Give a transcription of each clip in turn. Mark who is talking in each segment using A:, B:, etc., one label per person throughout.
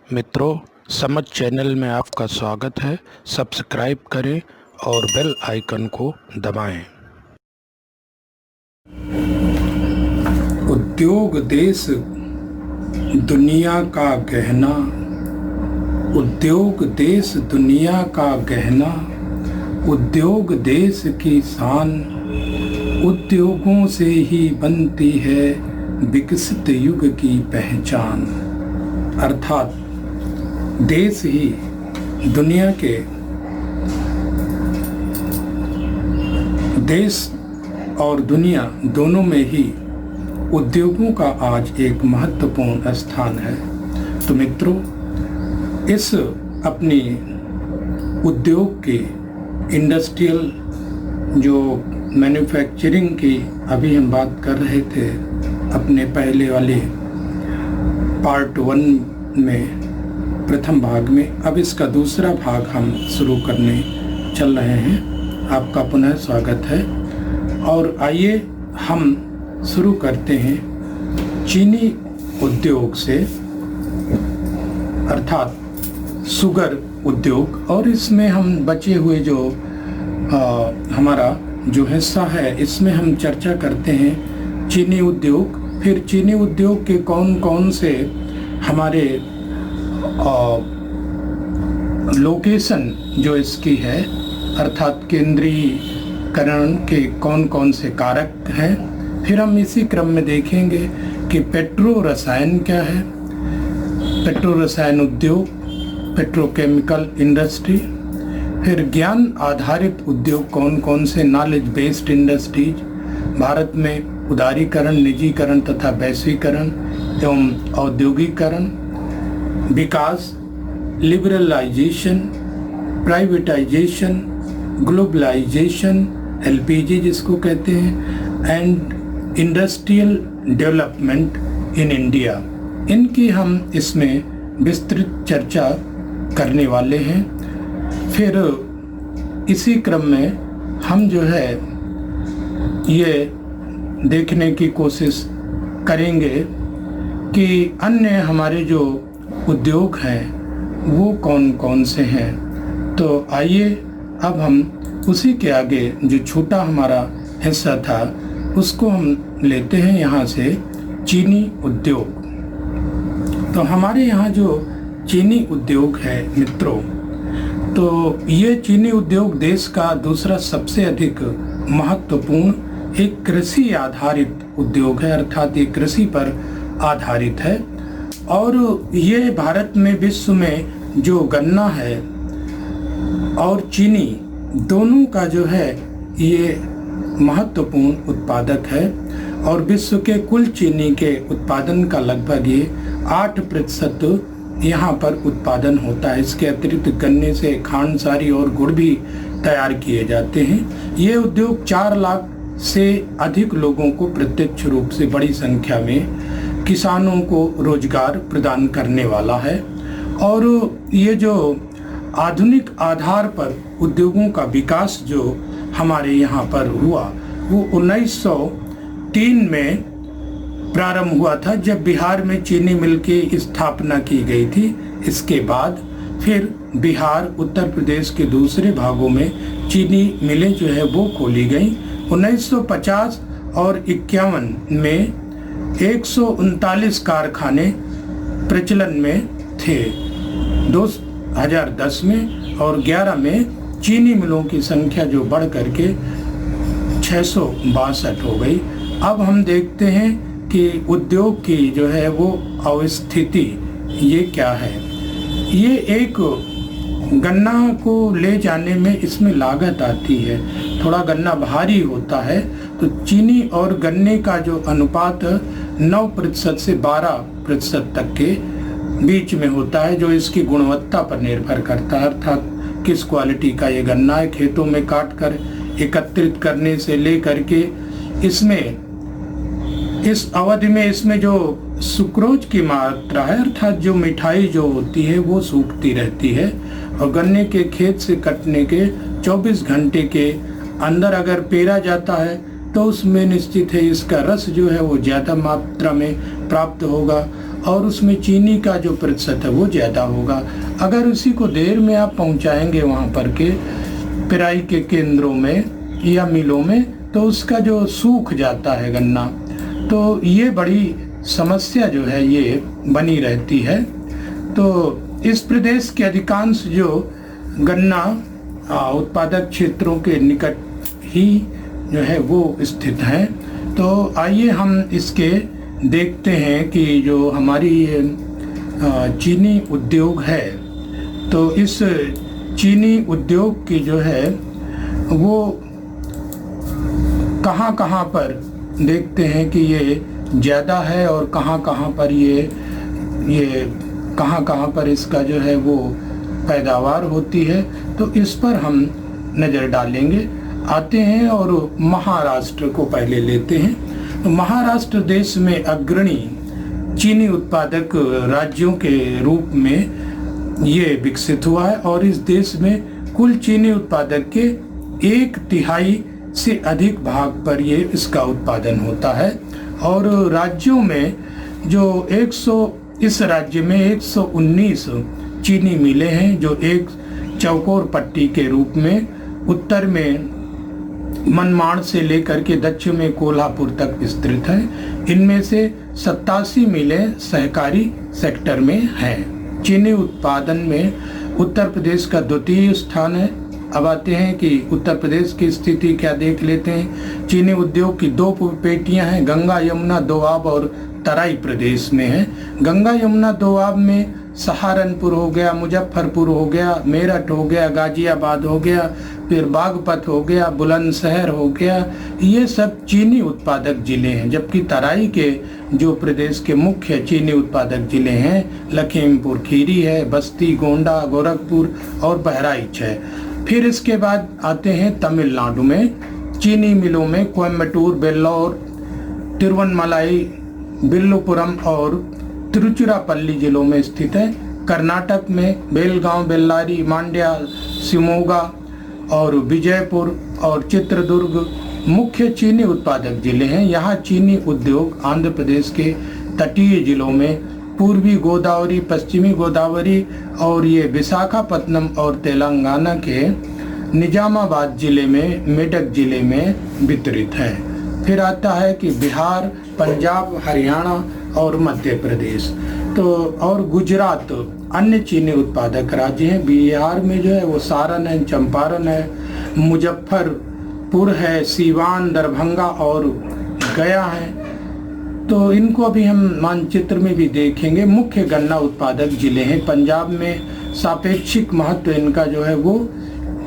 A: मित्रों, समझ चैनल में आपका स्वागत है। सब्सक्राइब करें और बेल आइकन को दबाएं।
B: उद्योग देश दुनिया का गहना, उद्योग देश दुनिया का गहना, उद्योग देश की शान, उद्योगों से ही बनती है विकसित युग की पहचान। अर्थात देश ही दुनिया के देश और दुनिया दोनों में ही उद्योगों का आज एक महत्वपूर्ण स्थान है। तो मित्रों, इस अपनी उद्योग की इंडस्ट्रियल जो मैन्युफैक्चरिंग की अभी हम बात कर रहे थे अपने पहले वाले पार्ट 1 में, प्रथम भाग में। अब इसका दूसरा भाग हम शुरू करने चल रहे हैं। आपका पुनः स्वागत है और आइए हम शुरू करते हैं चीनी उद्योग से, अर्थात शुगर उद्योग। और इसमें हम बचे हुए जो हमारा जो हिस्सा है, इसमें हम चर्चा करते हैं चीनी उद्योग। फिर चीनी उद्योग के कौन कौन से हमारे लोकेशन जो इसकी है, अर्थात केंद्रीकरण के कौन कौन से कारक हैं। फिर हम इसी क्रम में देखेंगे कि पेट्रो रसायन क्या है, पेट्रो रसायन उद्योग, पेट्रोकेमिकल इंडस्ट्री। फिर ज्ञान आधारित उद्योग कौन कौन से, नॉलेज बेस्ड इंडस्ट्रीज। भारत में उदारीकरण, निजीकरण तथा वैश्वीकरण एवं औद्योगिकरण, विकास, लिबरलाइजेशन, प्राइवेटाइजेशन, ग्लोबलाइजेशन, एलपीजी जिसको कहते हैं, and industrial development in India. इनकी हम इसमें विस्तृत चर्चा करने वाले हैं। फिर इसी क्रम में हम जो है ये देखने की कोशिश करेंगे कि अन्य हमारे जो उद्योग हैं वो कौन कौन से हैं। तो आइए अब हम उसी के आगे जो छोटा हमारा हिस्सा था उसको हम लेते हैं यहाँ से, चीनी उद्योग। तो हमारे यहाँ जो चीनी उद्योग है मित्रों, तो ये चीनी उद्योग देश का दूसरा सबसे अधिक महत्वपूर्ण एक कृषि आधारित उद्योग है, अर्थात ये कृषि पर आधारित है। और ये भारत में, विश्व में जो गन्ना है और चीनी दोनों का जो है ये महत्वपूर्ण उत्पादक है। और विश्व के कुल चीनी के उत्पादन का लगभग ये 8% यहाँ पर उत्पादन होता है। इसके अतिरिक्त गन्ने से खांड, सारी और गुड़ भी तैयार किए जाते हैं। ये उद्योग 4 लाख से अधिक लोगों को प्रत्यक्ष रूप से बड़ी संख्या में किसानों को रोजगार प्रदान करने वाला है। और ये जो आधुनिक आधार पर उद्योगों का विकास जो हमारे यहाँ पर हुआ वो 1903 में प्रारंभ हुआ था, जब बिहार में चीनी मिल की स्थापना की गई थी। इसके बाद फिर बिहार, उत्तर प्रदेश के दूसरे भागों में चीनी मिलें जो है वो खोली गई। 1950 और 51 में 139 कारखाने प्रचलन में थे। 2010 में और 11 में चीनी मिलों की संख्या जो बढ़ करके 662 हो गई। अब हम देखते हैं कि उद्योग की जो है वो अवस्थिति ये क्या है। ये एक गन्ना को ले जाने में इसमें लागत आती है, थोड़ा गन्ना भारी होता है। तो चीनी और गन्ने का जो अनुपात 9% से 12% तक के बीच में होता है, जो इसकी गुणवत्ता पर निर्भर करता है, अर्थात किस क्वालिटी का ये गन्ना है। खेतों में काट कर एकत्रित करने से ले करके इसमें इस अवधि में इसमें जो सुक्रोज की मात्रा है, अर्थात जो मिठाई जो होती है वो सूखती रहती है। और गन्ने के खेत से कटने के 24 घंटे के अंदर अगर पेरा जाता है तो उसमें निश्चित है इसका रस जो है वो ज़्यादा मात्रा में प्राप्त होगा और उसमें चीनी का जो प्रतिशत है वो ज़्यादा होगा। अगर उसी को देर में आप पहुंचाएंगे वहाँ पर के पेराई के केंद्रों में या मिलों में, तो उसका जो सूख जाता है गन्ना, तो ये बड़ी समस्या जो है ये बनी रहती है। तो इस प्रदेश के अधिकांश जो गन्ना उत्पादक क्षेत्रों के निकट ही जो है वो स्थित हैं। तो आइए हम इसके देखते हैं कि जो हमारी चीनी उद्योग है, तो इस चीनी उद्योग की जो है वो कहाँ पर देखते हैं कि ये ज़्यादा है और कहाँ पर ये कहाँ पर इसका जो है वो पैदावार होती है। तो इस पर हम नज़र डालेंगे। आते हैं और महाराष्ट्र को पहले लेते हैं। तो महाराष्ट्र देश में अग्रणी चीनी उत्पादक राज्यों के रूप में ये विकसित हुआ है और इस देश में कुल चीनी उत्पादक के 1/3 से अधिक भाग पर ये इसका उत्पादन होता है। और राज्यों में जो इस राज्य में 119 चीनी मिलें हैं जो एक चौकोर पट्टी के रूप में उत्तर में मनमाड़ से लेकर के दक्षिण में कोल्हापुर तक विस्तृत है। इनमें से 87 मिलें सहकारी सेक्टर में हैं। चीनी उत्पादन में उत्तर प्रदेश का द्वितीय स्थान है। अब आते हैं कि उत्तर प्रदेश की स्थिति क्या देख लेते हैं। चीनी उद्योग की 2 पेटियां हैं, गंगा यमुना दोआब और तराई प्रदेश में है। गंगा यमुना दोआब में सहारनपुर हो गया, मुजफ्फरपुर हो गया, मेरठ हो गया, गाजियाबाद हो गया, फिर बागपत हो गया, बुलंदशहर हो गया, ये सब चीनी उत्पादक जिले हैं। जबकि तराई के जो प्रदेश के मुख्य चीनी उत्पादक जिले हैं, लखीमपुर खीरी है, बस्ती, गोंडा, गोरखपुर और बहराइच है। फिर इसके बाद आते हैं तमिलनाडु में। चीनी मिलों में कोयम्बटूर, वेल्लोर, तिरुवन्नमलाई, विल्लुपुरम और तिरुचिरापल्ली जिलों में स्थित है। कर्नाटक में बेलगांव, बेल्लारी, मांड्या, शिमोगा और विजयपुर और चित्रदुर्ग मुख्य चीनी उत्पादक जिले हैं। यहाँ चीनी उद्योग आंध्र प्रदेश के तटीय जिलों में पूर्वी गोदावरी, पश्चिमी गोदावरी और ये विशाखापत्तनम और तेलंगाना के निजामाबाद जिले में, मेडक जिले में वितरित है। फिर आता है कि बिहार, पंजाब, हरियाणा और मध्य प्रदेश तो और गुजरात अन्य चीनी उत्पादक राज्य हैं। बिहार में जो है वो सारण है, चंपारण है, मुजफ्फरपुर है, सीवान, दरभंगा और गया है। तो इनको अभी हम मानचित्र में भी देखेंगे। मुख्य गन्ना उत्पादक जिले हैं। पंजाब में सापेक्षिक महत्व इनका जो है वो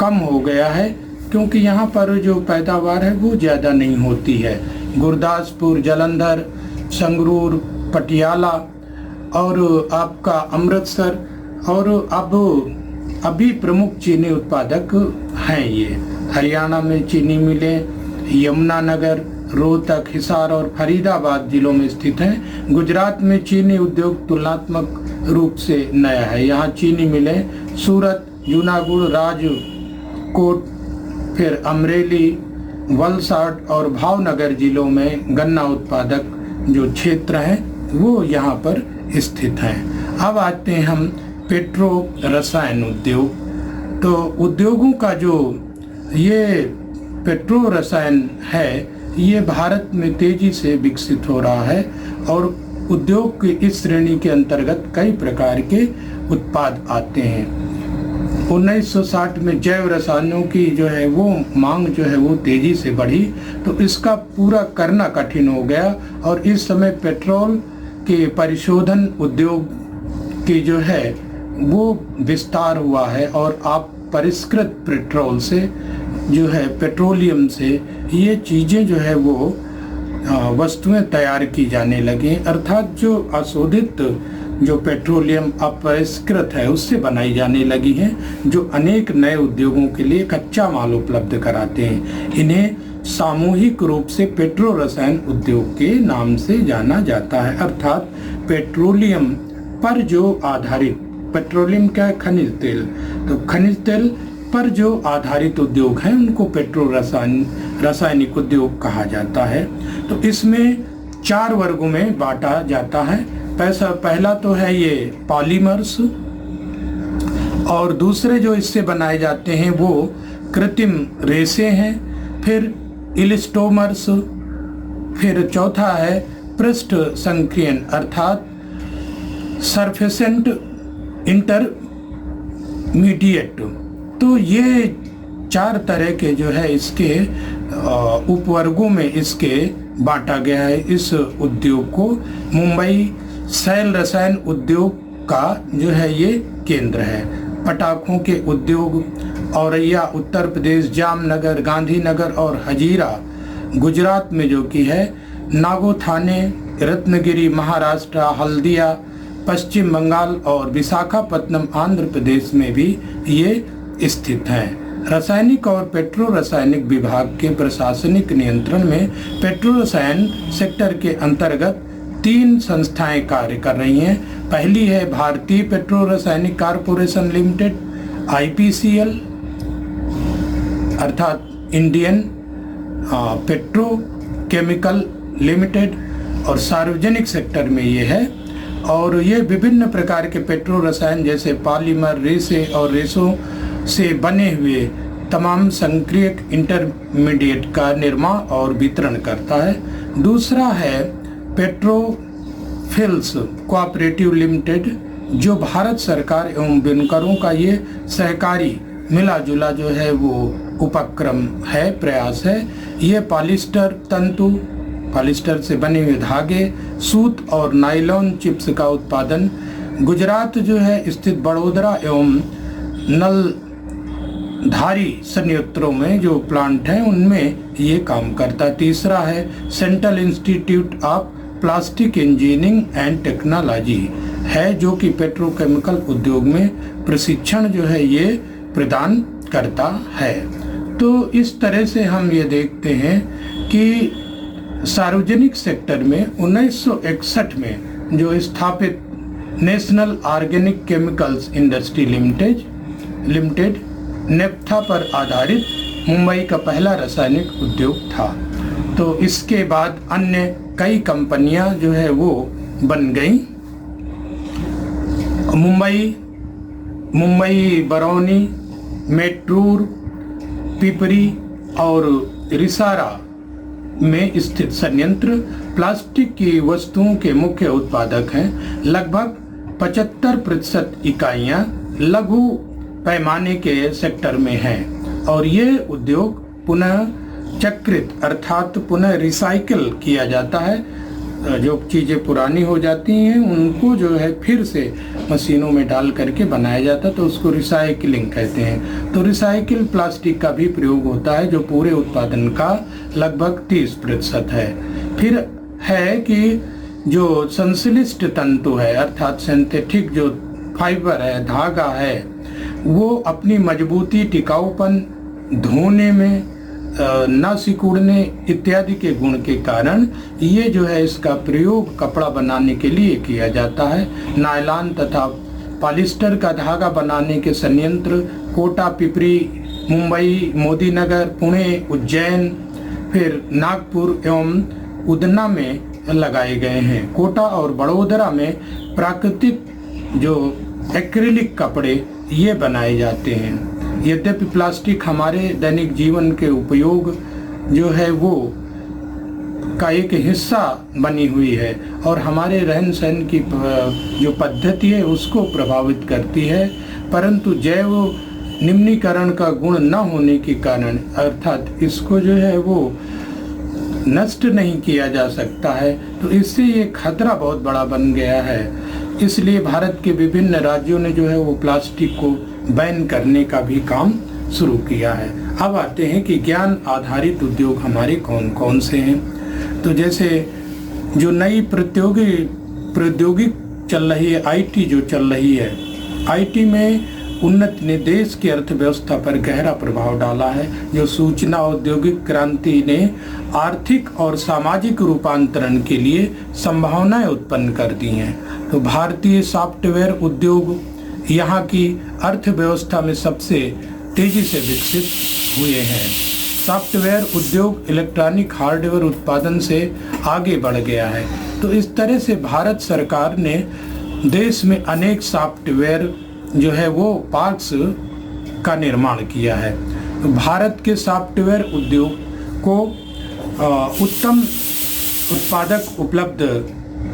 B: कम हो गया है क्योंकि यहाँ पर जो पैदावार है वो ज़्यादा नहीं होती है। गुरदासपुर, जालंधर, संगरूर, पटियाला और आपका अमृतसर और अभी प्रमुख चीनी उत्पादक हैं ये। हरियाणा में चीनी मिलें यमुनानगर, रोहतक, हिसार और फरीदाबाद जिलों में स्थित हैं। गुजरात में चीनी उद्योग तुलनात्मक रूप से नया है। यहाँ चीनी मिलें सूरत, जूनागढ़, राजकोट, फिर अमरेली, वलसाड और भावनगर जिलों में गन्ना उत्पादक जो क्षेत्र हैं वो यहाँ पर स्थित हैं। अब आते हैं हम पेट्रो रसायन उद्योग। तो उद्योगों का जो ये पेट्रो रसायन है ये भारत में तेजी से विकसित हो रहा है और उद्योग की इस श्रेणी के अंतर्गत कई प्रकार के उत्पाद आते हैं। 1960 में जैव रसायनों की जो है वो मांग जो है वो तेजी से बढ़ी तो इसका पूरा करना कठिन हो गया और इस समय पेट्रोल के परिशोधन उद्योग की जो है वो विस्तार हुआ है और आप परिष्कृत पेट्रोल से जो है पेट्रोलियम से ये चीज़ें जो है वो वस्तुएं तैयार की जाने लगी। अर्थात जो अशोधित जो पेट्रोलियम अपरिष्कृत है उससे बनाई जाने लगी हैं जो अनेक नए उद्योगों के लिए कच्चा माल उपलब्ध कराते हैं। इन्हें सामूहिक रूप से पेट्रो रसायन उद्योग के नाम से जाना जाता है। अर्थात पेट्रोलियम पर जो आधारित, पेट्रोलियम क्या है? खनिज तेल। तो खनिज तेल पर जो आधारित उद्योग हैं उनको पेट्रो रासायनिक उद्योग कहा जाता है। तो इसमें 4 वर्गों में बांटा जाता है। पहला तो है ये पॉलीमर्स, और दूसरे जो इससे बनाए जाते हैं वो कृत्रिम रेशे हैं, फिर इलास्टोमर्स, फिर चौथा है पृष्ठ संक्रियन अर्थात सरफेसेंट इंटरमीडिएट। तो ये 4 तरह के जो है इसके उपवर्गों में इसके बांटा गया है इस उद्योग को। मुंबई शैल रसायन उद्योग का जो है ये केंद्र है। पटाखों के उद्योग औरैया उत्तर प्रदेश, जामनगर, गांधीनगर और हजीरा गुजरात में जो कि है, नागोथाने रत्नगिरी महाराष्ट्र, हल्दिया पश्चिम बंगाल और विशाखापत्तनम आंध्र प्रदेश में भी ये स्थित हैं। रासायनिक और पेट्रो रासायनिक विभाग के प्रशासनिक नियंत्रण में पेट्रो रसायन सेक्टर के अंतर्गत 3 संस्थाएं कार्य कर रही हैं। पहली है भारतीय पेट्रो रासायनिक कॉरपोरेशन लिमिटेड IPCL अर्थात इंडियन पेट्रो केमिकल लिमिटेड, और सार्वजनिक सेक्टर में ये है। और ये विभिन्न प्रकार के पेट्रो रसायन जैसे पॉलीमर, रेशे और रेशों से बने हुए तमाम संक्रियक इंटरमीडिएट का निर्माण और वितरण करता है। दूसरा है पेट्रोफिल्स कोऑपरेटिव लिमिटेड, जो भारत सरकार एवं बुनकरों का ये सहकारी मिला जुला जो है वो उपक्रम है, प्रयास है। ये पॉलिस्टर तंतु, पॉलिस्टर से बने हुए धागे, सूत और नायलॉन चिप्स का उत्पादन गुजरात जो है स्थित बड़ोदरा एवं नलधारी संयंत्रों में जो प्लांट हैं उनमें ये काम करता है। तीसरा है central institute of plastic engineering and technology है, जो कि पेट्रोकेमिकल उद्योग में प्रशिक्षण जो है ये प्रदान करता है। तो इस तरह से हम ये देखते हैं कि सार्वजनिक सेक्टर में 1961 में जो स्थापित national organic chemicals industry limited naphtha पर आधारित मुंबई का पहला रासायनिक उद्योग था। तो इसके बाद अन्य कई कंपनियां जो है वो बन गई। मुंबई, बरौनी, मेट्रूर, पिपरी और रिसारा में स्थित संयंत्र प्लास्टिक की वस्तुओं के मुख्य उत्पादक हैं। लगभग 75% इकाइयां लघु पैमाने के सेक्टर में हैं और ये उद्योग पुनः चक्रित अर्थात पुनः रिसाइकिल किया जाता है। जो चीज़ें पुरानी हो जाती हैं उनको जो है फिर से मशीनों में डाल करके बनाया जाता है, तो उसको रिसाइकिलिंग कहते हैं। तो रिसाइकिल प्लास्टिक का भी प्रयोग होता है जो पूरे उत्पादन का लगभग 30% है। फिर है कि जो संश्लिष्ट तंतु है अर्थात सिंथेटिक जो फाइबर है, धागा है, वो अपनी मजबूती, टिकाऊपन, धोने में न सिकुड़ने इत्यादि के गुण के कारण ये जो है इसका प्रयोग कपड़ा बनाने के लिए किया जाता है। नायलॉन तथा पॉलिस्टर का धागा बनाने के संयंत्र कोटा, पिपरी, मुंबई, मोदीनगर, पुणे, उज्जैन, फिर नागपुर एवं उदना में लगाए गए हैं। कोटा और बड़ोदरा में प्राकृतिक जो एक्रिलिक कपड़े ये बनाए जाते हैं। यद्यपि प्लास्टिक हमारे दैनिक जीवन के उपयोग जो है वो का एक हिस्सा बनी हुई है और हमारे रहन सहन की जो पद्धति है उसको प्रभावित करती है, परंतु जैव निम्नीकरण का गुण न होने के कारण अर्थात इसको जो है वो नष्ट नहीं किया जा सकता है, तो इससे ये खतरा बहुत बड़ा बन गया है। इसलिए भारत के विभिन्न राज्यों ने जो है वो प्लास्टिक को बैन करने का भी काम शुरू किया है। अब आते हैं कि ज्ञान आधारित उद्योग हमारे कौन कौन से हैं। तो जैसे जो नई प्रौद्योगिक चल रही है, IT जो चल रही है, IT में उन्नति ने देश की अर्थव्यवस्था पर गहरा प्रभाव डाला है। जो सूचना औद्योगिक क्रांति ने आर्थिक और सामाजिक रूपांतरण के लिए संभावनाएं उत्पन्न कर दी हैं। तो भारतीय सॉफ्टवेयर उद्योग यहाँ की अर्थव्यवस्था में सबसे तेजी से विकसित हुए हैं। सॉफ्टवेयर उद्योग इलेक्ट्रॉनिक हार्डवेयर उत्पादन से आगे बढ़ गया है। तो इस तरह से भारत सरकार ने देश में अनेक सॉफ्टवेयर जो है वो पार्क्स का निर्माण किया है। तो भारत के सॉफ्टवेयर उद्योग को उत्तम उत्पादक उपलब्ध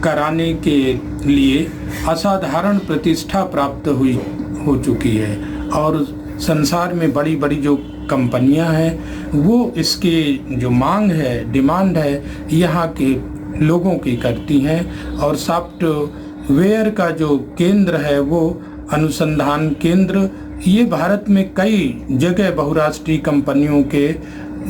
B: कराने के लिए असाधारण प्रतिष्ठा प्राप्त हो चुकी है और संसार में बड़ी बड़ी जो कंपनियां हैं वो इसकी जो मांग है, डिमांड है, यहाँ के लोगों की करती हैं। और सॉफ्टवेयर का जो केंद्र है वो अनुसंधान केंद्र, ये भारत में कई जगह बहुराष्ट्रीय कंपनियों के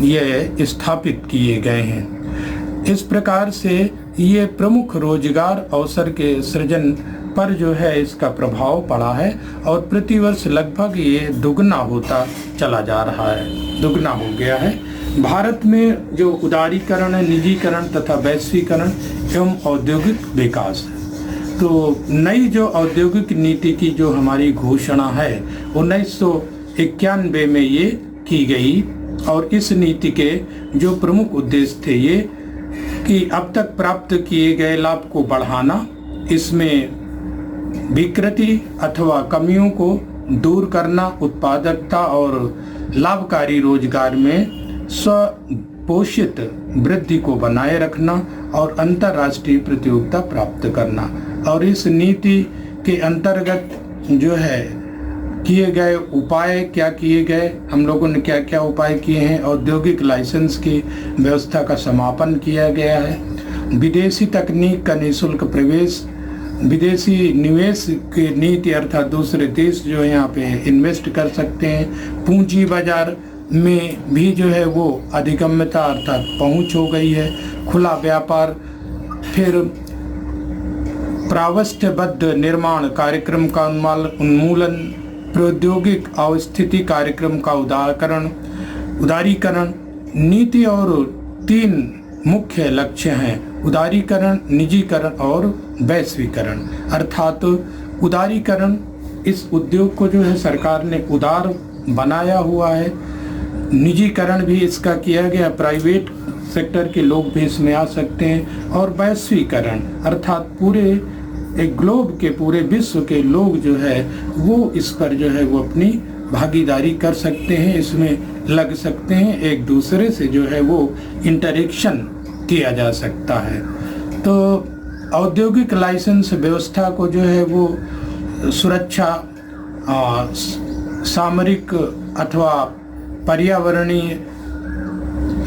B: ये स्थापित किए गए हैं। इस प्रकार से ये प्रमुख रोजगार अवसर के सृजन पर जो है इसका प्रभाव पड़ा है और प्रतिवर्ष लगभग ये दुगना होता चला जा रहा है, दुगना हो गया है। भारत में जो उदारीकरण, निजीकरण तथा वैश्वीकरण एवं औद्योगिक विकास है, तो नई जो औद्योगिक नीति की जो हमारी घोषणा है 1991 में ये की गई और इस नीति के जो प्रमुख उद्देश्य थे ये कि अब तक प्राप्त किए गए लाभ को बढ़ाना, इसमें विकृति अथवा कमियों को दूर करना, उत्पादकता और लाभकारी रोजगार में स्वपोषित वृद्धि को बनाए रखना और अंतर्राष्ट्रीय प्रतियोगिता प्राप्त करना। और इस नीति के अंतर्गत जो है किए गए उपाय क्या किए गए, हम लोगों ने क्या क्या उपाय किए हैं। औद्योगिक लाइसेंस की व्यवस्था का समापन किया गया है, विदेशी तकनीक का निःशुल्क प्रवेश, विदेशी निवेश की नीति अर्थात दूसरे देश जो यहाँ पे इन्वेस्ट कर सकते हैं, पूंजी बाजार में भी जो है वो अधिगम्यता अर्थात पहुँच हो गई है, खुला व्यापार, फिर प्रावस्थ्यबद्ध निर्माण कार्यक्रम का उन्मूलन, प्रौद्योगिक अवस्थिति कार्यक्रम का उदारीकरण नीति और 3 मुख्य लक्ष्य हैं, उदारीकरण, निजीकरण और वैश्वीकरण। अर्थात उदारीकरण, इस उद्योग को जो है सरकार ने उदार बनाया हुआ है, निजीकरण भी इसका किया गया, प्राइवेट सेक्टर के लोग भी इसमें आ सकते हैं, और वैश्वीकरण अर्थात पूरे एक ग्लोब के, पूरे विश्व के लोग जो है वो इस पर जो है वो अपनी भागीदारी कर सकते हैं, इसमें लग सकते हैं, एक दूसरे से जो है वो इंटरेक्शन किया जा सकता है। तो औद्योगिक लाइसेंस व्यवस्था को जो है वो सुरक्षा, सामरिक अथवा पर्यावरणीय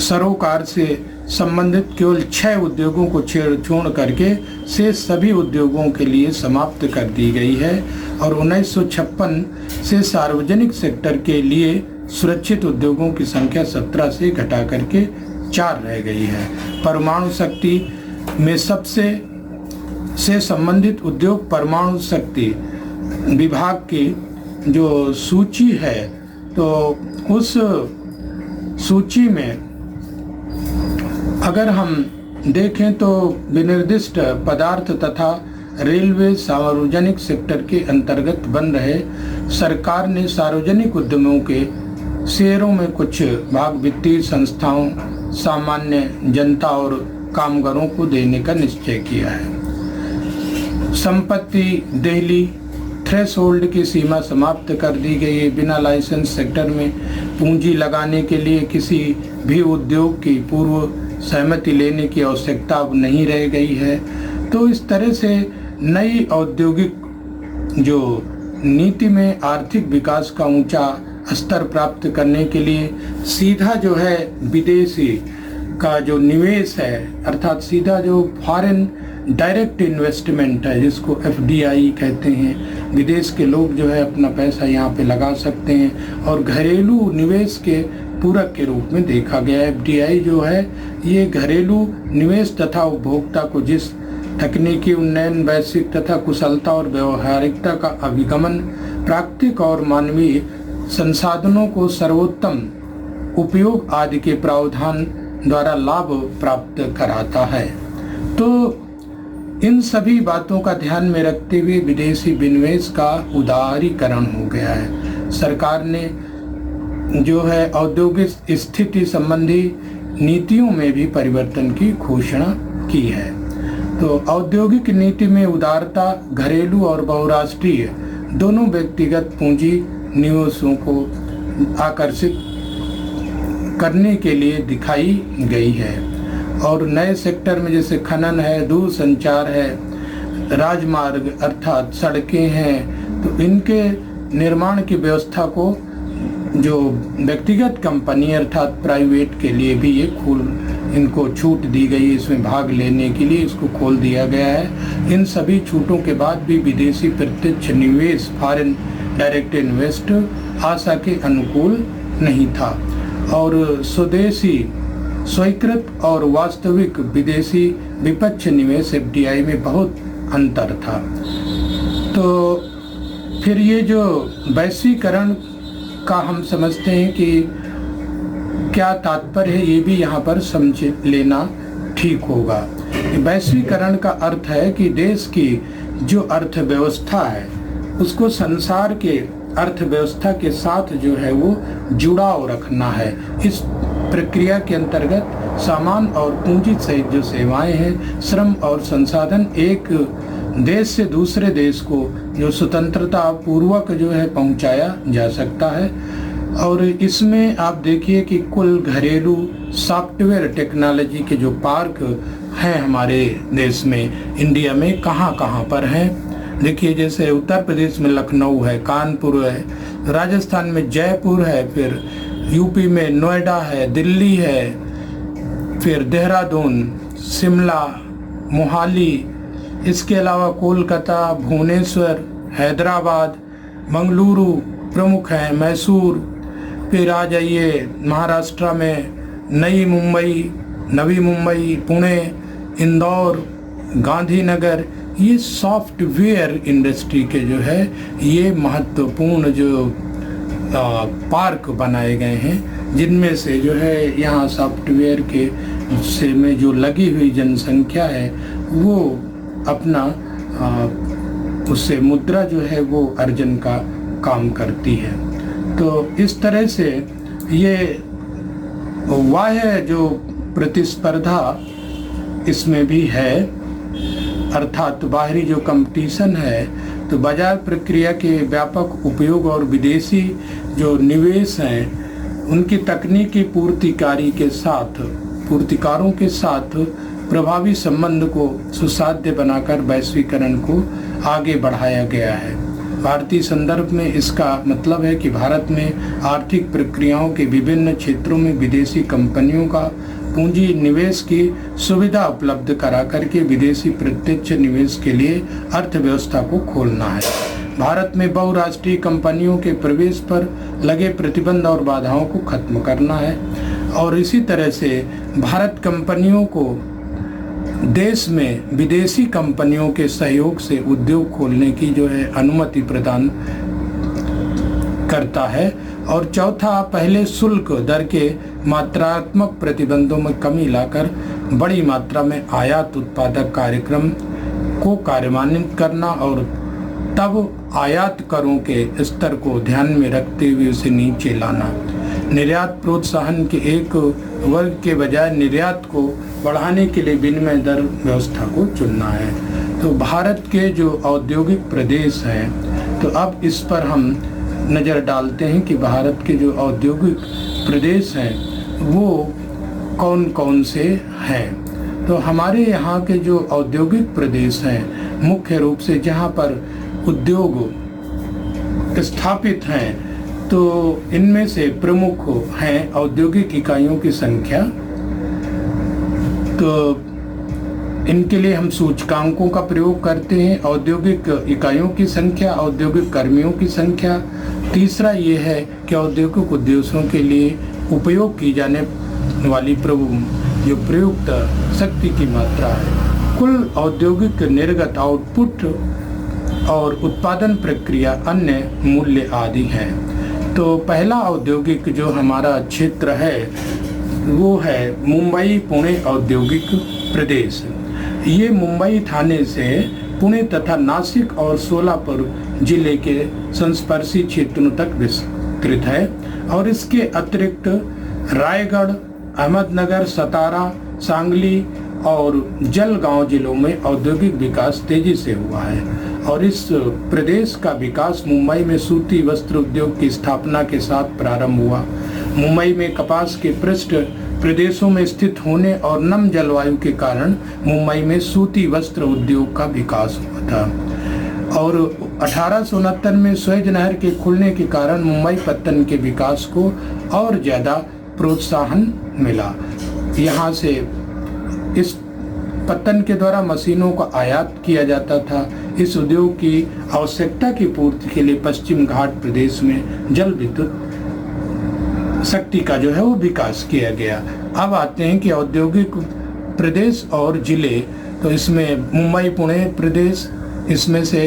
B: सरोकार से संबंधित केवल 6 उद्योगों को छोड़ करके से सभी उद्योगों के लिए समाप्त कर दी गई है। और 1956 से सार्वजनिक सेक्टर के लिए सुरक्षित उद्योगों की संख्या 17 से घटा करके 4 रह गई है। परमाणु शक्ति में से संबंधित उद्योग परमाणु शक्ति विभाग की जो सूची है, तो उस सूची में अगर हम देखें तो विनिर्दिष्ट पदार्थ तथा रेलवे सार्वजनिक सेक्टर के अंतर्गत बन रहे। सरकार ने सार्वजनिक उद्यमों के शेयरों में कुछ भाग वित्तीय संस्थाओं, सामान्य जनता और कामगारों को देने का निश्चय किया है। संपत्ति देहली थ्रेशोल्ड की सीमा समाप्त कर दी गई है। बिना लाइसेंस सेक्टर में पूंजी लगाने के लिए किसी भी उद्योग की पूर्व सहमति लेने की आवश्यकता अब नहीं रह गई है। तो इस तरह से नई औद्योगिक जो नीति में आर्थिक विकास का ऊंचा स्तर प्राप्त करने के लिए सीधा जो है विदेशी का जो निवेश है, अर्थात सीधा जो फॉरेन डायरेक्ट इन्वेस्टमेंट है जिसको FDI कहते हैं, विदेश के लोग जो है अपना पैसा यहाँ पे लगा सकते हैं, और घरेलू निवेश के पूरक के रूप में देखा गया। FDI जो है ये घरेलू निवेश तथा उपभोक्ता को जिस तकनीकी उन्नयन, वैश्विक तथा कुशलता और व्यवहारिकता का अभिगमन, प्राकृतिक और मानवीय संसाधनों को सर्वोत्तम उपयोग आदि के प्रावधान द्वारा लाभ प्राप्त कराता है। तो इन सभी बातों का ध्यान में रखते हुए विदेशी विनिवेश का उदारीकरण हो गया है। सरकार ने जो है औद्योगिक स्थिति संबंधी नीतियों में भी परिवर्तन की घोषणा की है। तो औद्योगिक नीति में उदारता घरेलू और बहुराष्ट्रीय दोनों व्यक्तिगत पूंजी निवेशों को आकर्षित करने के लिए दिखाई गई है। और नए सेक्टर में जैसे खनन है, दूरसंचार है, राजमार्ग अर्थात सड़कें हैं, तो इनके निर्माण की व्यवस्था को जो व्यक्तिगत कंपनी अर्थात प्राइवेट के लिए भी ये इनको छूट दी गई, इसमें भाग लेने के लिए इसको खोल दिया गया है। इन सभी छूटों के बाद भी विदेशी प्रत्यक्ष निवेश फॉरेन डायरेक्ट इन्वेस्ट आशा के अनुकूल नहीं था और स्वदेशी स्वीकृत और वास्तविक विदेशी विपक्ष निवेश FDI में बहुत अंतर था। तो फिर ये जो वैश्वीकरण का हम समझते हैं कि क्या तात्पर्य है, ये भी यहाँ पर समझ लेना ठीक होगा। वैश्वीकरण का अर्थ है कि देश की जो अर्थव्यवस्था है उसको संसार के अर्थव्यवस्था के साथ जो है वो जुड़ाव रखना है। इस प्रक्रिया के अंतर्गत सामान और पूंजी सहित जो सेवाएं हैं, श्रम और संसाधन एक देश से दूसरे देश को जो स्वतंत्रता पूर्वक जो है पहुंचाया जा सकता है। और इसमें आप देखिए कि कुल घरेलू सॉफ्टवेयर टेक्नोलॉजी के जो पार्क हैं हमारे देश में, इंडिया में कहाँ कहाँ पर हैं। देखिए जैसे उत्तर प्रदेश में लखनऊ है, कानपुर है, राजस्थान में जयपुर है, फिर यूपी में नोएडा है, दिल्ली है, फिर देहरादून, शिमला, मोहाली, इसके अलावा कोलकाता, भुवनेश्वर, हैदराबाद, मंगलुरु प्रमुख हैं, मैसूर, फिर आ जाइए महाराष्ट्र में नई मुंबई, पुणे, इंदौर, गांधीनगर। ये सॉफ्टवेयर इंडस्ट्री के जो है ये महत्वपूर्ण जो पार्क बनाए गए हैं, जिनमें से जो है यहाँ सॉफ्टवेयर के से में जो लगी हुई जनसंख्या है वो अपना उससे मुद्रा जो है वो अर्जन का काम करती है। तो इस तरह से ये बाह्य जो प्रतिस्पर्धा इसमें भी है, अर्थात बाहरी जो कंपटीशन है, तो बाजार प्रक्रिया के व्यापक उपयोग और विदेशी जो निवेश हैं उनकी तकनीकी पूर्तिकारों के साथ प्रभावी संबंध को सुसाध्य बनाकर वैश्वीकरण को आगे बढ़ाया गया है। भारतीय संदर्भ में इसका मतलब है कि भारत में आर्थिक प्रक्रियाओं के विभिन्न क्षेत्रों में विदेशी कंपनियों का पूंजी निवेश की सुविधा उपलब्ध करा करके विदेशी प्रत्यक्ष निवेश के लिए अर्थव्यवस्था को खोलना है। भारत में बहुराष्ट्रीय कंपनियों के प्रवेश पर लगे प्रतिबंध और बाधाओं को खत्म करना है और इसी तरह से भारत कंपनियों को देश में विदेशी कंपनियों के सहयोग से उद्योग खोलने की जो है अनुमति प्रदान करता है। और चौथा, पहले शुल्क दर के मात्रात्मक प्रतिबंधों में कमी लाकर बड़ी मात्रा में आयात उत्पादक कार्यक्रम को कार्यान्वित करना और तब आयात करों के स्तर को ध्यान में रखते हुए उसे नीचे लाना। निर्यात प्रोत्साहन के एक वर्ग के बजाय निर्यात को बढ़ाने के लिए विनिमय दर व्यवस्था को चुनना है। तो भारत के जो औद्योगिक प्रदेश हैं, तो अब इस पर हम नज़र डालते हैं कि भारत के जो औद्योगिक प्रदेश हैं वो कौन कौन से हैं। तो हमारे यहाँ के जो औद्योगिक प्रदेश हैं, मुख्य रूप से जहाँ पर उद्योग स्थापित हैं, तो इनमें से प्रमुख हैं औद्योगिक इकाइयों की संख्या। तो इनके लिए हम सूचकांकों का प्रयोग करते हैं। औद्योगिक इकाइयों की संख्या, औद्योगिक कर्मियों की संख्या। तीसरा ये है कि औद्योगिक उद्देश्यों के लिए उपयोग की जाने वाली जो प्रयुक्त शक्ति की मात्रा है। कुल औद्योगिक निर्गत आउटपुट और उत्पादन प्रक्रिया, अन्य मूल्य आदि हैं। तो पहला औद्योगिक जो हमारा क्षेत्र है वो है मुंबई पुणे औद्योगिक प्रदेश। ये मुंबई थाने से पुणे तथा नासिक और सोलापुर जिले के संस्पर्शी क्षेत्रों तक विस्तृत है और इसके अतिरिक्त रायगढ़, अहमदनगर, सतारा, सांगली और जलगांव जिलों में औद्योगिक विकास तेजी से हुआ है। और इस प्रदेश का विकास मुंबई में सूती वस्त्र उद्योग की स्थापना के साथ प्रारंभ हुआ। मुंबई में कपास के पृष्ठ प्रदेशों में स्थित होने और नम जलवायु के कारण मुंबई में सूती वस्त्र उद्योग का विकास हुआ था। और 1869 में स्वेज नहर के खुलने के कारण मुंबई पत्तन के विकास को और ज़्यादा प्रोत्साहन मिला। यहाँ से इस पत्तन के द्वारा मशीनों का आयात किया जाता था। इस उद्योग की आवश्यकता की पूर्ति के लिए पश्चिम घाट प्रदेश में जल विद्युत शक्ति का जो है वो विकास किया गया। अब आते हैं कि औद्योगिक प्रदेश और जिले, तो इसमें मुंबई पुणे प्रदेश, इसमें से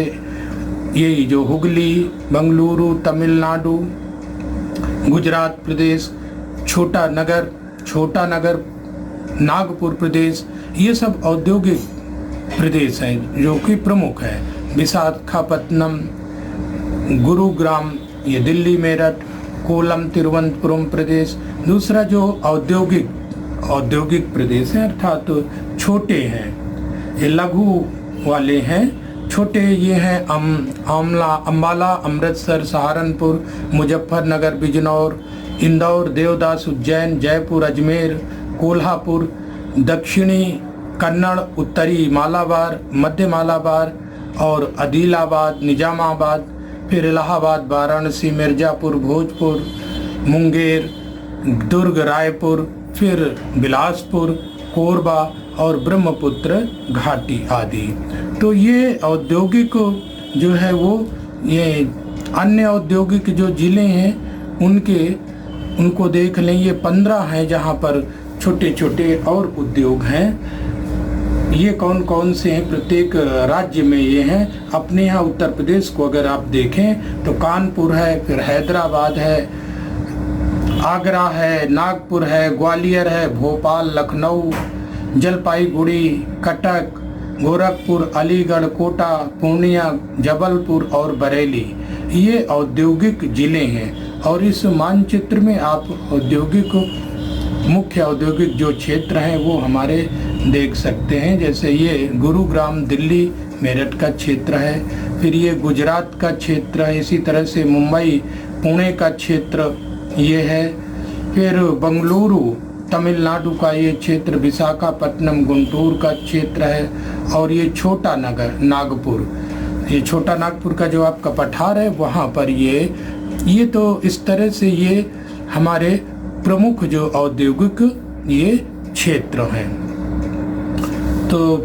B: यही जो हुगली, बेंगलुरु तमिलनाडु, गुजरात प्रदेश, छोटा नगर नागपुर प्रदेश, ये सब औद्योगिक प्रदेश हैं जो कि प्रमुख है। विशाखापत्तनम, गुरुग्राम ये दिल्ली मेरठ, कोलम तिरुवनंतपुरम प्रदेश। दूसरा जो औद्योगिक प्रदेश है अर्थात तो छोटे हैं, ये लघु वाले हैं, छोटे ये हैं अम्बाला, अमृतसर, सहारनपुर, मुजफ्फरनगर, बिजनौर, इंदौर, देवदास, उज्जैन, जयपुर, अजमेर, कोल्हापुर, दक्षिणी कन्नड़, उत्तरी मालाबार, मध्य मालाबार और आदिलाबाद, निजामाबाद, फिर इलाहाबाद, वाराणसी, मिर्जापुर, भोजपुर, मुंगेर, दुर्ग, रायपुर, फिर बिलासपुर, कोरबा और ब्रह्मपुत्र घाटी आदि। तो ये औद्योगिक जो है वो ये अन्य औद्योगिक जो जिले हैं उनको देख लें। ये 15 हैं जहाँ पर छोटे छोटे और उद्योग हैं। ये कौन कौन से हैं, प्रत्येक राज्य में ये हैं। अपने यहाँ उत्तर प्रदेश को अगर आप देखें तो कानपुर है, फिर हैदराबाद है, आगरा है, नागपुर है, ग्वालियर है, भोपाल, लखनऊ, जलपाईगुड़ी, कटक, गोरखपुर, अलीगढ़, कोटा, पूर्णिया, जबलपुर और बरेली, ये औद्योगिक जिले हैं। और इस मानचित्र में आप मुख्य औद्योगिक जो क्षेत्र हैं वो हमारे देख सकते हैं। जैसे ये गुरुग्राम दिल्ली मेरठ का क्षेत्र है, फिर ये गुजरात का क्षेत्र है, इसी तरह से मुंबई पुणे का क्षेत्र ये है, फिर बेंगलुरु तमिलनाडु का ये क्षेत्र, विशाखापत्तनम गुंटूर का क्षेत्र है, और ये छोटा नागपुर, ये छोटा नागपुर का जो आपका पठार है वहाँ पर ये तो इस तरह से ये हमारे प्रमुख जो औद्योगिक ये क्षेत्र हैं। तो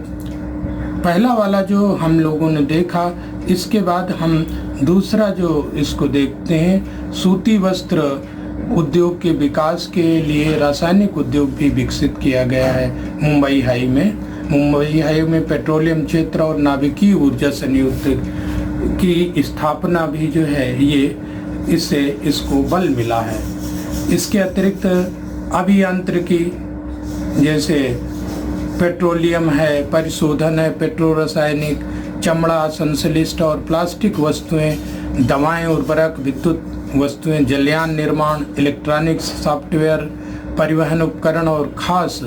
B: पहला वाला जो हम लोगों ने देखा, इसके बाद हम दूसरा जो इसको देखते हैं, सूती वस्त्र उद्योग के विकास के लिए रासायनिक उद्योग भी विकसित किया गया है मुंबई हाई में पेट्रोलियम क्षेत्र और नाभिकीय ऊर्जा संयुक्त की स्थापना भी जो है ये इससे इसको बल मिला है। इसके अतिरिक्त अभियांत्रिकी जैसे पेट्रोलियम है, परिशोधन है, पेट्रो रासायनिक, चमड़ा, संश्लिष्ट और प्लास्टिक वस्तुएं, दवाएं, उर्वरक, विद्युत वस्तुएं, जलयान निर्माण, इलेक्ट्रॉनिक्स, सॉफ्टवेयर, परिवहन उपकरण और खास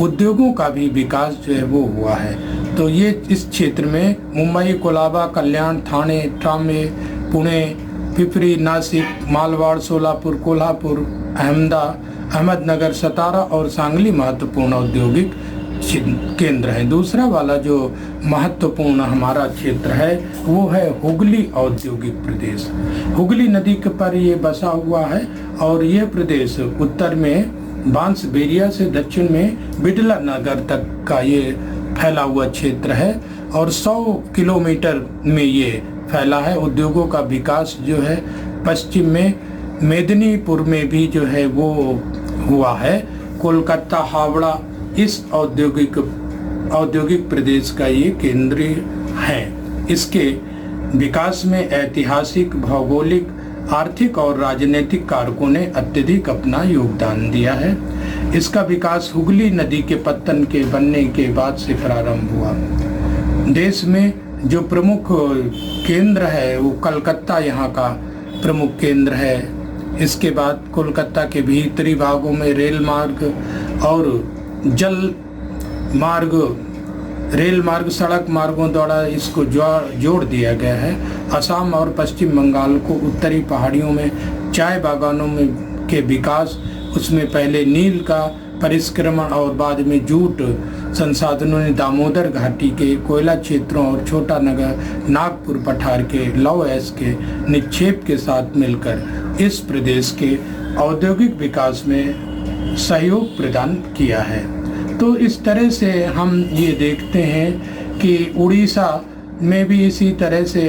B: उद्योगों का भी विकास जो है वो हुआ है। तो ये इस क्षेत्र में मुंबई, कोलाबा, कल्याण, ठाणे, ट्रामे, पुणे, पिपरी, नासिक, मालवाड़, सोलापुर, कोल्हापुर, अहमदनगर, सतारा और सांगली महत्वपूर्ण औद्योगिक केंद्र है। दूसरा वाला जो महत्वपूर्ण हमारा क्षेत्र है वो है हुगली औद्योगिक प्रदेश। हुगली नदी के पर ये बसा हुआ है और ये प्रदेश उत्तर में बांसबेरिया से दक्षिण में बिडला नगर तक का ये फैला हुआ क्षेत्र है और 100 किलोमीटर में ये फैला है। उद्योगों का विकास जो है पश्चिम में मेदिनीपुर में भी जो है वो हुआ है। कोलकाता, हावड़ा इस औद्योगिक प्रदेश का ये केंद्र है। इसके विकास में ऐतिहासिक, भौगोलिक, आर्थिक और राजनीतिक कारकों ने अत्यधिक अपना योगदान दिया है। इसका विकास हुगली नदी के पत्तन के बनने के बाद से प्रारंभ हुआ। देश में जो प्रमुख केंद्र है वो कलकत्ता यहाँ का प्रमुख केंद्र है। इसके बाद कोलकाता के भीतरी भागों में रेल मार्ग और जल मार्ग, रेल मार्ग, सड़क मार्गों द्वारा इसको जोड़ दिया गया है। असम और पश्चिम बंगाल को उत्तरी पहाड़ियों में चाय बागानों में के विकास, उसमें पहले नील का परिष्क्रमण और बाद में जूट संसाधनों ने दामोदर घाटी के कोयला क्षेत्रों और छोटा नगर नागपुर पठार के लौह अयस्क के निक्षेप के साथ मिलकर इस प्रदेश के औद्योगिक विकास में सहयोग प्रदान किया है। तो इस तरह से हम ये देखते हैं कि उड़ीसा में भी इसी तरह से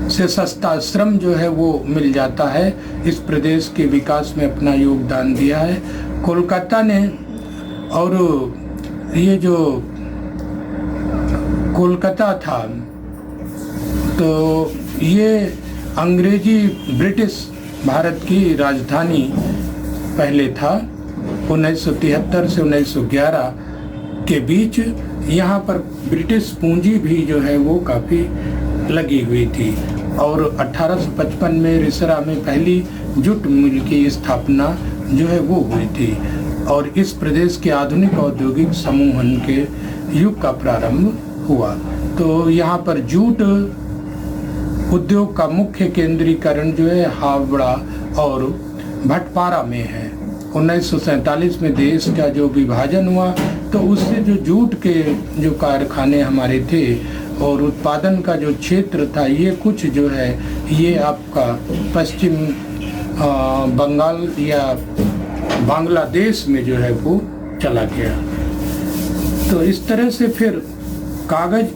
B: सस्ता श्रम जो है वो मिल जाता है, इस प्रदेश के विकास में अपना योगदान दिया है। कोलकाता ने, और ये जो कोलकाता था तो ये अंग्रेजी ब्रिटिश भारत की राजधानी पहले था। 1973 से 1911 के बीच यहाँ पर ब्रिटिश पूंजी भी जो है वो काफ़ी लगी हुई थी और 1855 में रिसरा में पहली जूट मिल की स्थापना जो है वो हुई थी और इस प्रदेश के आधुनिक औद्योगिक समूहन के युग का प्रारंभ हुआ। तो यहाँ पर जूट उद्योग का मुख्य केंद्रीकरण जो है हावड़ा और भटपारा में है। 1947 में देश का जो विभाजन हुआ तो उससे जो जूट के जो कारखाने हमारे थे और उत्पादन का जो क्षेत्र था ये कुछ जो है ये आपका पश्चिम बंगाल या बांग्लादेश में जो है वो चला गया। तो इस तरह से फिर कागज,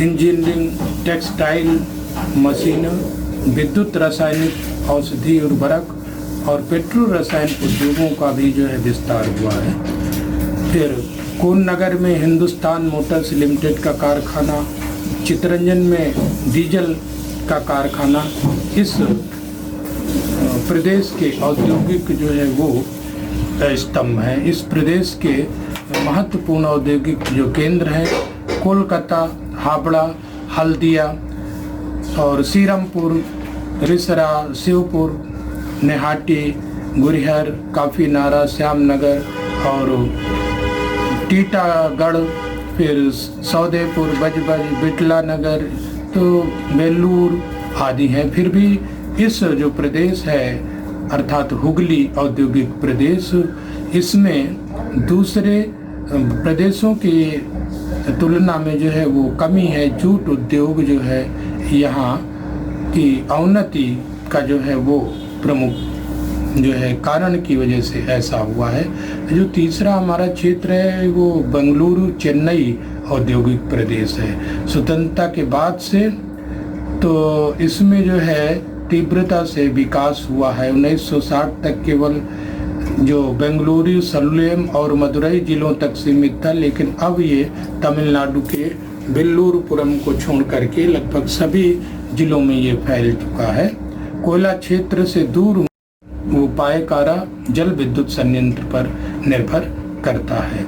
B: इंजीनियरिंग, टेक्सटाइल, मशीन, विद्युत, रासायनिक, औषधि, उर्वरक और पेट्रो रसायन उद्योगों का भी जो है विस्तार हुआ है। फिर कोन नगर में हिंदुस्तान मोटर्स लिमिटेड का कारखाना, चितरंजन में डीजल का कारखाना इस प्रदेश के औद्योगिक जो है वो स्तंभ है। इस प्रदेश के महत्वपूर्ण औद्योगिक जो केंद्र हैं कोलकाता, हावड़ा, हल्दिया और श्रीरामपुर, रिसरा, शिवपुर, नेहाटी, गुरिहर, काफीनारा, श्यामनगर और टीटागढ़, फिर सौदेपुर, बजबज, बिटला नगर, तो बेलूर आदि हैं। फिर भी इस जो प्रदेश है अर्थात हुगली औद्योगिक प्रदेश, इसमें दूसरे प्रदेशों की तुलना में जो है वो कमी है। जूट उद्योग जो है यहाँ की अवनति का जो है वो प्रमुख जो है कारण की वजह से ऐसा हुआ है। जो तीसरा हमारा क्षेत्र है वो बेंगलुरु चेन्नई औद्योगिक प्रदेश है। स्वतंत्रता के बाद से तो इसमें जो है तीव्रता से विकास हुआ है। 1960 तक केवल जो बेंगलुरु, सलेम और मदुरई जिलों तक सीमित था, लेकिन अब ये तमिलनाडु के वेल्लूरपुरम को छोड़ करके लगभग सभी जिलों में ये फैल चुका है। कोयला क्षेत्र से दूर वो पायकारा जल विद्युत संयंत्र पर निर्भर करता है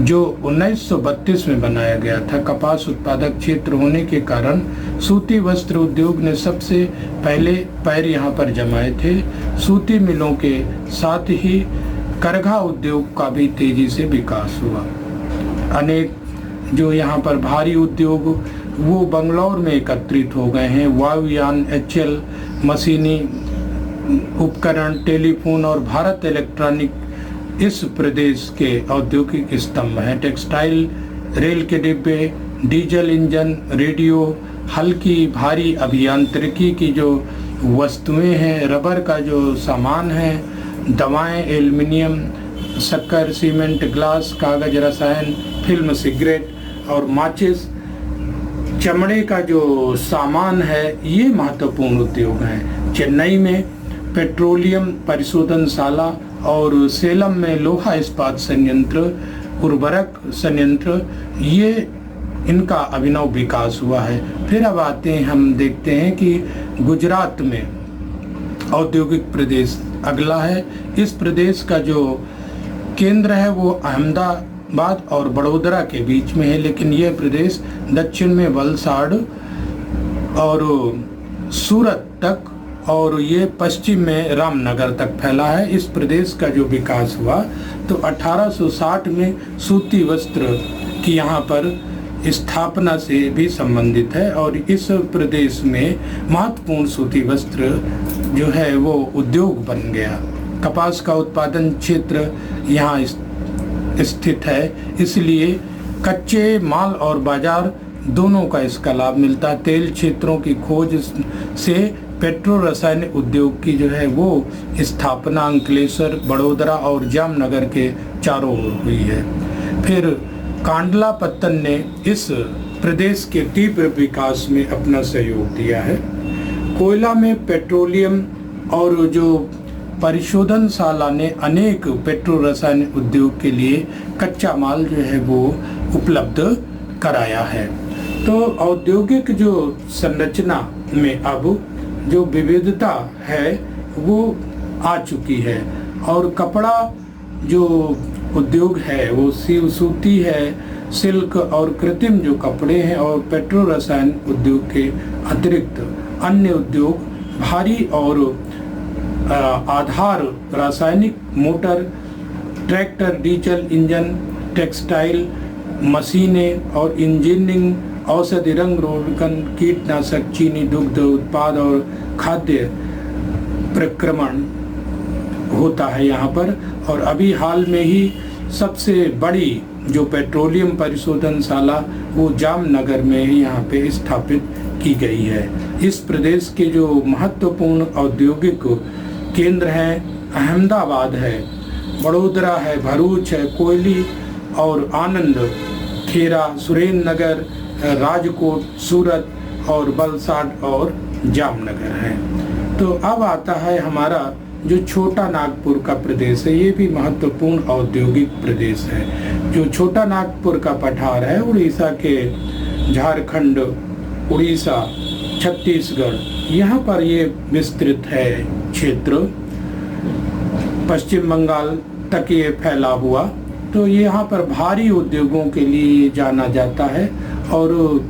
B: जो 1932 में बनाया गया था। कपास उत्पादक क्षेत्र होने के कारण सूती वस्त्र उद्योग ने सबसे पहले पैर यहाँ पर जमाए थे। सूती मिलों के साथ ही करघा उद्योग का भी तेजी से विकास हुआ। अनेक जो यहाँ पर भारी उद्योग वो बंगलौर में एकत्रित हो गए हैं। वायुयान, HL, मशीनी उपकरण, टेलीफोन और भारत इलेक्ट्रॉनिक इस प्रदेश के औद्योगिक स्तंभ हैं। टेक्सटाइल, रेल के डिब्बे, डीजल इंजन, रेडियो, हल्की भारी अभियांत्रिकी की जो वस्तुएं हैं, रबर का जो सामान है, दवाएं, एल्युमिनियम, शक्कर, सीमेंट, ग्लास, कागज, रसायन, फिल्म, सिगरेट और माचिस, चमड़े का जो सामान है, ये महत्वपूर्ण उद्योग हैं। चेन्नई में पेट्रोलियम परिशोधनशाला और सेलम में लोहा इस्पात संयंत्र, उर्वरक संयंत्र, ये इनका अभिनव विकास हुआ है। फिर अब आते हैं, हम देखते हैं कि गुजरात में औद्योगिक प्रदेश अगला है। इस प्रदेश का जो केंद्र है वो अहमदाबाद और बड़ोदरा के बीच में है, लेकिन यह प्रदेश दक्षिण में वलसाड़ और सूरत तक और ये पश्चिम में रामनगर तक फैला है। इस प्रदेश का जो विकास हुआ तो 1860 में सूती वस्त्र की यहाँ पर स्थापना से भी संबंधित है और इस प्रदेश में महत्वपूर्ण सूती वस्त्र जो है वो उद्योग बन गया। कपास का उत्पादन क्षेत्र यहाँ स्थित है, इसलिए कच्चे माल और बाजार दोनों का इसका लाभ मिलता है। तेल क्षेत्रों की खोज से पेट्रो रासायनिक उद्योग की जो है वो स्थापना अंकलेश्वर, बड़ोदरा और जामनगर के चारों ओर हुई है। फिर कांडला पत्तन ने इस प्रदेश के तीव्र विकास में अपना सहयोग दिया है। कोयला में पेट्रोलियम और जो परिशोधनशाला ने अनेक पेट्रो रासायनिक उद्योग के लिए कच्चा माल जो है वो उपलब्ध कराया है। तो औद्योगिक जो संरचना में अब जो विविधता है वो आ चुकी है और कपड़ा जो उद्योग है वो सूती है, सिल्क और कृत्रिम जो कपड़े हैं और पेट्रो रसायन उद्योग के अतिरिक्त अन्य उद्योग भारी और आधार रासायनिक motor, tractor, diesel engine, textile मशीनें और इंजीनियरिंग, औषधि, रंग रोगन, कीटनाशक, चीनी, दुग्ध उत्पाद और खाद्य प्रक्रमण होता है यहाँ पर। और अभी हाल में ही सबसे बड़ी जो पेट्रोलियम परिशोधनशाला वो जामनगर में ही यहाँ पे स्थापित की गई है। इस प्रदेश के जो महत्वपूर्ण औद्योगिक केंद्र हैं अहमदाबाद है, बड़ोदरा है, भरूच है, कोयली और आनंद खेरा, सुरेंद्र नगर, राजकोट, सूरत और वलसाड और जामनगर है। तो अब आता है हमारा जो छोटा नागपुर का प्रदेश है, ये भी महत्वपूर्ण औद्योगिक प्रदेश है। जो छोटा नागपुर का पठार है उड़ीसा के झारखंड, उड़ीसा, छत्तीसगढ़, यहाँ पर ये विस्तृत है क्षेत्र, पश्चिम बंगाल तक ये फैला हुआ। तो यहाँ पर भारी उद्योगों के लिए जाना जाता है और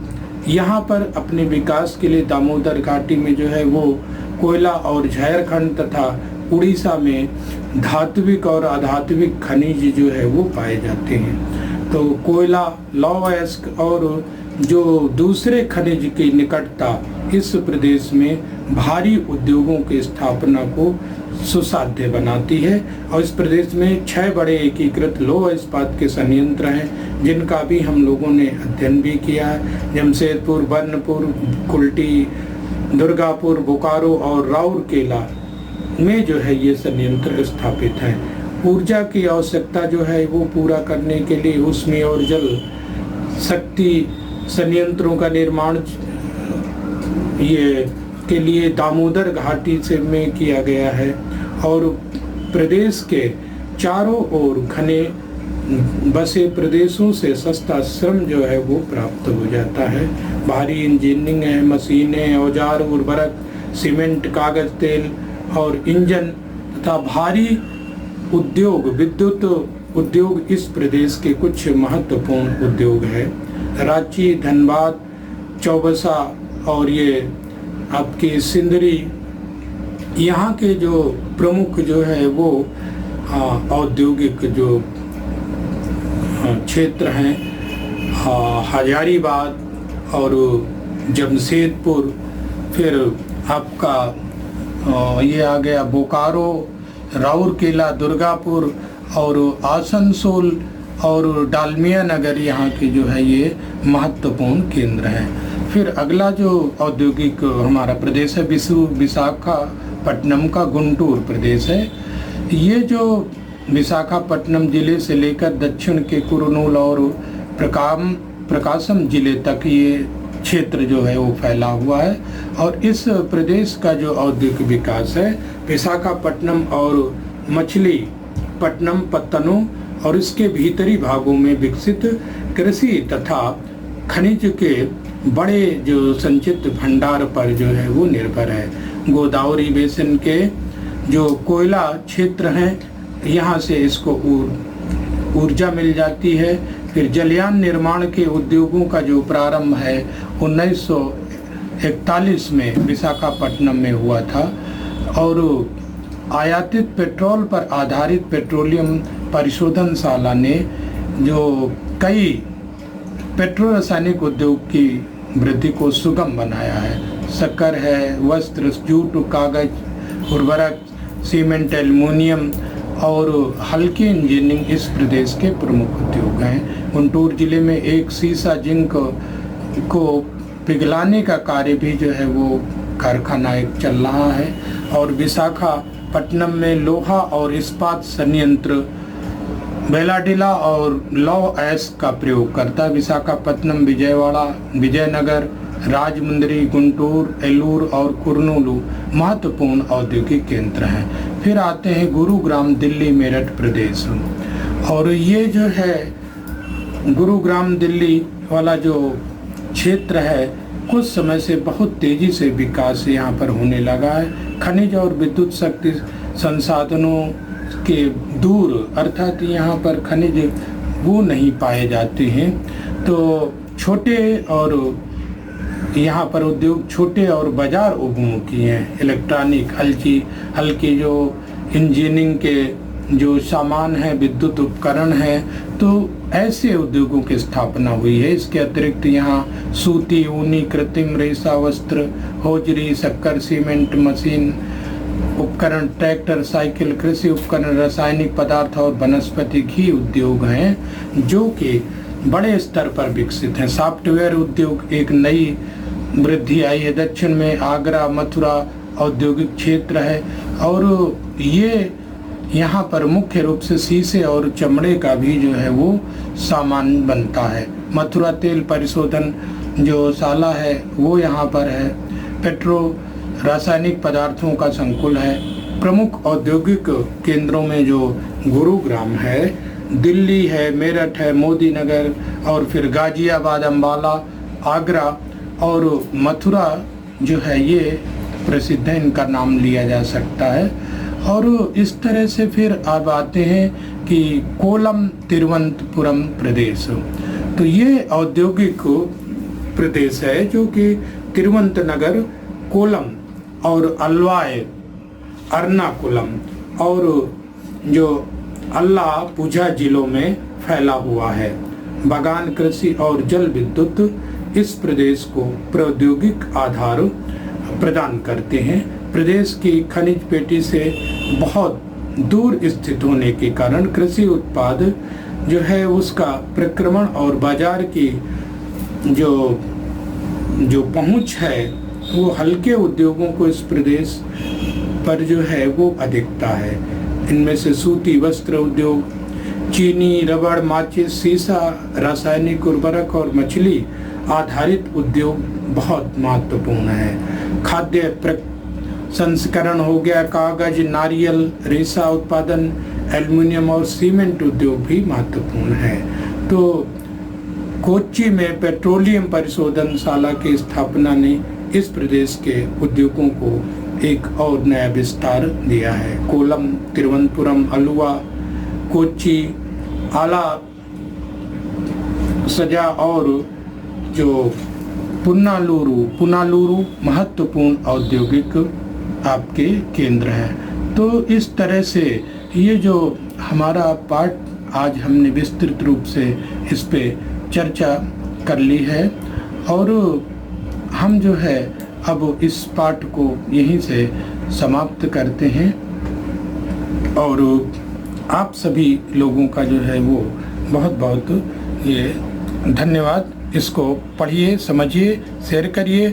B: यहाँ पर अपने विकास के लिए दामोदर घाटी में जो है वो कोयला और झारखंड तथा उड़ीसा में धात्विक और अधात्विक खनिज जो है वो पाए जाते हैं। तो कोयला, लौह अयस्क और जो दूसरे खनिज की निकटता इस प्रदेश में भारी उद्योगों की स्थापना को सुसाध्य बनाती है। और इस प्रदेश में 6 बड़े एकीकृत लौह इस्पात के संयंत्र हैं जिनका भी हम लोगों ने अध्ययन भी किया है। जमशेदपुर, बर्नपुर, कुल्टी, दुर्गापुर, बोकारो और राउरकेला में जो है ये संयंत्र स्थापित हैं। ऊर्जा की आवश्यकता जो है वो पूरा करने के लिए ऊष्मीय और जल शक्ति संयंत्रों का निर्माण ये के लिए दामोदर घाटी से में किया गया है। और प्रदेश के चारों ओर घने बसे प्रदेशों से सस्ता श्रम जो है वो प्राप्त हो जाता है। भारी इंजीनियरिंग है, मशीनें, औजार, उर्वरक, सीमेंट, कागज, तेल और इंजन तथा भारी उद्योग, विद्युत उद्योग इस प्रदेश के कुछ महत्वपूर्ण उद्योग है। रांची, धनबाद, चौबसा और ये आपकी सिंदरी यहाँ के जो प्रमुख जो है वो औद्योगिक जो क्षेत्र हैं। हजारीबाग और जमशेदपुर, फिर आपका ये आ गया बोकारो, राउरकेला, दुर्गापुर और आसनसोल और डालमिया नगर यहाँ के जो है ये महत्वपूर्ण केंद्र हैं। फिर अगला जो औद्योगिक हमारा प्रदेश है विशाखापट्टनम का गुंटूर प्रदेश है। ये जो विशाखापट्टनम जिले से लेकर दक्षिण के कुरनूल और प्रकाशम जिले तक ये क्षेत्र जो है वो फैला हुआ है। और इस प्रदेश का जो औद्योगिक विकास है विशाखापट्टनम और मछलीपट्टनम पत्तनों और इसके भीतरी भागों में विकसित कृषि तथा खनिज के बड़े जो संचित भंडार पर जो है वो निर्भर है। गोदावरी बेसिन के जो कोयला क्षेत्र हैं यहाँ से इसको ऊर्जा मिल जाती है। फिर जलयान निर्माण के उद्योगों का जो प्रारंभ है 1941 में विशाखापट्टनम में हुआ था और आयातित पेट्रोल पर आधारित पेट्रोलियम परिशोधनशाला ने जो कई पेट्रो रासायनिक उद्योग की वृद्धि को सुगम बनाया है। शक्कर है, वस्त्र, जूट, कागज, उर्वरक, सीमेंट, एल्युमिनियम और हल्की इंजीनियरिंग इस प्रदेश के प्रमुख उद्योग हैं। गुंटूर जिले में एक सीसा जिंक को पिघलाने का कार्य भी जो है वो कारखाना एक चल रहा है और विशाखापट्टनम में लोहा और इस्पात संयंत्र बेलाडिला और लौह अयस्क का प्रयोग करता है। विशाखापट्टनम, विजयवाड़ा, विजयनगर, राजमुंदरी, गुंटूर, एलूर और कुर्नूलू महत्वपूर्ण औद्योगिक केंद्र हैं। फिर आते हैं गुरुग्राम, दिल्ली, मेरठ प्रदेश। और ये जो है गुरुग्राम दिल्ली वाला जो क्षेत्र है कुछ समय से बहुत तेजी से विकास यहाँ पर होने लगा है। खनिज और विद्युत शक्ति संसाधनों के दूर अर्थात यहाँ पर खनिज वो नहीं पाए जाते हैं, तो छोटे और यहाँ पर उद्योग छोटे और बाजार उन्मुखी हैं। इलेक्ट्रॉनिक, हल्की जो इंजीनियरिंग के जो सामान है, विद्युत उपकरण है, तो ऐसे उद्योगों की स्थापना हुई है। इसके अतिरिक्त यहाँ सूती, ऊनी, कृत्रिम रेशा वस्त्र, होजरी, शक्कर, सीमेंट, मशीन उपकरण, ट्रैक्टर, साइकिल, कृषि उपकरण, रासायनिक पदार्थ और वनस्पति घी उद्योग हैं जो कि बड़े स्तर पर विकसित हैं। सॉफ्टवेयर उद्योग एक नई वृद्धि आई है। दक्षिण में आगरा, मथुरा औद्योगिक क्षेत्र है और ये यहाँ पर मुख्य रूप से शीशे और चमड़े का भी जो है वो सामान बनता है। मथुरा तेल परिशोधन जो शाला है वो यहाँ पर है। पेट्रो रासायनिक पदार्थों का संकुल है। प्रमुख औद्योगिक केंद्रों में जो गुरुग्राम है, दिल्ली है, मेरठ है, मोदी नगर और फिर गाजियाबाद, अम्बाला, आगरा और मथुरा जो है ये प्रसिद्ध है, इनका नाम लिया जा सकता है। और इस तरह से फिर अब आते हैं कि कोलम, तिरुवनंतपुरम प्रदेश। तो ये औद्योगिक प्रदेश है जो कि तिरुवनंतनगर, कोलम और अलवाय, एर्नाकुलम और जो अल्लापुझा जिलों में फैला हुआ है। बागान, कृषि और जल विद्युत इस प्रदेश को प्रौद्योगिक आधार प्रदान करते हैं। प्रदेश की खनिज पेटी से बहुत दूर स्थित होने के कारण कृषि उत्पाद जो है उसका प्रक्रमण और बाजार की जो पहुंच है वो हल्के उद्योगों को इस प्रदेश पर जो है वो अधिकता है। इनमें से सूती वस्त्र उद्योग, चीनी, रबड़, माचिस, सीसा, रासायनिक उर्वरक और मछली आधारित उद्योग बहुत महत्वपूर्ण है। खाद्य संस्करण हो गया, कागज, नारियल, रेशा उत्पादन, एल्युमिनियम और सीमेंट उद्योग भी महत्वपूर्ण है। तो कोच्चि में पेट्रोलियम परिशोधनशाला की स्थापना ने इस प्रदेश के उद्योगों को एक और नया विस्तार दिया है। कोलम, तिरुवनंतपुरम, अलुवा, कोच्चि, आला सजा और जो पुनालुरु महत्वपूर्ण औद्योगिक आपके केंद्र हैं। तो इस तरह से ये जो हमारा पाठ आज हमने विस्तृत रूप से इस पे चर्चा कर ली है और हम जो है अब इस पाठ को यहीं से समाप्त करते हैं और आप सभी लोगों का जो है वो बहुत बहुत ये धन्यवाद। इसको पढ़िए, समझिए, शेयर करिए